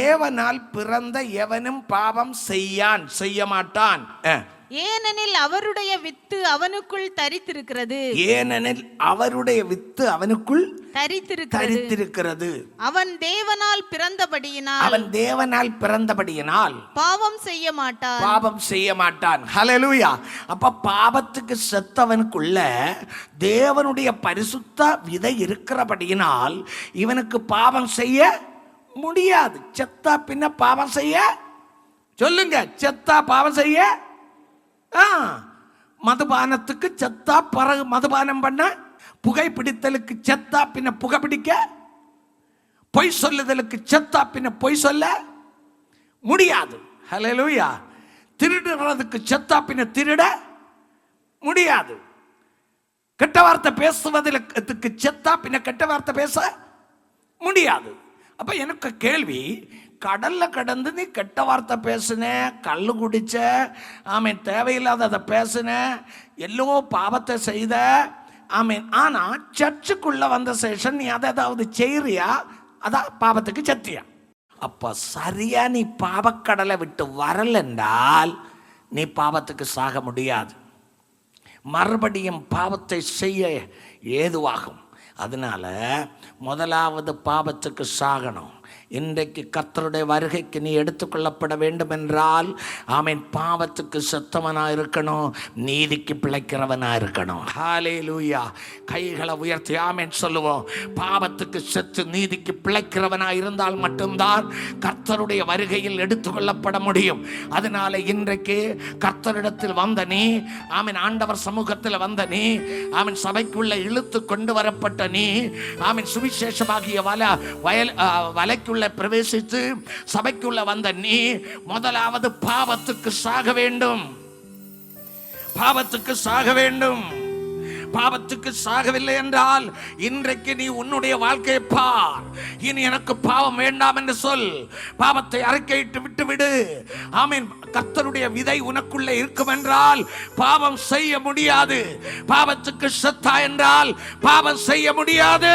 தேவனால் பிறந்த எவனும் பாவம் செய்ய மாட்டான். ஏனெனில் அவருடைய வித்து அவனுக்குள் தரித்திருக்கிறது. ஏனெனில் அவருடைய வித்து அவனுக்குள் தரித்திருக்கிறது. அவன் தேவனால் பிறந்தபடியினால் பாவம் செய்ய மாட்டான். ஹல்லேலூயா. அப்ப பாவத்துக்கு செத்தவனுக்குள்ள தேவனுடைய பரிசுத்த விதை இருக்கிறபடியினால் இவனுக்கு பாவம் செய்ய முடியாது. செத்தா பின்ன பாவம் செய்ய சொல்லுங்க. செத்தா பாவம் செய்ய, மதுபானத்துக்கு செத்தா பிறகு மதுபானம் பண்ண, புகைப்பிடித்தலுக்கு செத்தா பின்ன புகைப்பிடிக்க, பொய் சொல்லுதலுக்கு செத்தா பின்ன பொய் சொல்ல முடியாது. ஹல்லேலூயா. திருடுறதுக்கு செத்தா பின்ன திருட முடியாது. கெட்ட வார்த்தை பேசுவதற்கு செத்தா பின்ன கெட்ட வார்த்தை பேச முடியாது. அப்ப எனக்கு கேள்வி, கடல்ல கடந்து நீ கெட்ட வார்த்தை பேசுன, கள்ளு குடிச்ச, ஆமீன், தேவையில்லாத பேசுன, எல்லோ பாவத்தை செய்த, ஆமீன், ஆனா சர்ச்சுக்குள்ள வந்த சேஷன் நீ அதை ஏதாவது செய்யறியா? அதான் பாவத்துக்கு சத்தியா? அப்ப சரியா நீ பாவக்கடலை விட்டு வரலென்றால் நீ பாவத்துக்கு சாக முடியாது. மறுபடியும் பாவத்தை செய்ய ஏதுவாகும். அதனால முதலாவது பாவத்துக்கு சாகணும். இன்றைக்கு கர்த்தருடைய வருகைக்கு நீ எடுத்துக்கொள்ளப்பட வேண்டும் என்றால், ஆமீன், பாவத்துக்கு செத்தவனா இருக்கணும், நீதிக்கு பிழைக்கிறவனா இருக்கணும். ஹல்லேலூயா. கைகளை உயர்த்தி ஆமீன் சொல்லுவோம். பாவத்துக்கு செத்து நீதிக்கு பிழைக்கிறவனா இருந்தால் மட்டும்தான் கர்த்தருடைய வருகையில் எடுத்துக்கொள்ளப்பட முடியும். அதனால இன்றைக்கு கர்த்தரிடத்தில் வந்த நீ, ஆமீன், ஆண்டவர் சமூகத்தில் வந்த நீ, ஆமீன், சபைக்குள்ள இழுத்து கொண்டு வரப்பட்ட நீ, ஆமீன், சுவிசேஷமாகிய வலைக்குள்ள பிரவேசித்து சபைக்குள்ள வந்த நீ முதலாவது பாவத்துக்கு சாக வேண்டும். பாவத்துக்கு சாக வேண்டும். பாவத்துக்கு சாகவில்லை என்றால் இன்றைக்கு நீ உன்னுடைய வாழ்க்கையை பார். இனி எனக்கு பாவம் வேண்டாம் என்று சொல். பாவத்தை அறிக்கையிட்டு விட்டுவிடு. ஆமீன். கர்த்தருடைய விதை உனக்குள்ளே இருக்கும் என்றால் பாவம் செய்ய முடியாது. பாவத்துக்கு செத்தா என்றால் பாவம் செய்ய முடியாது.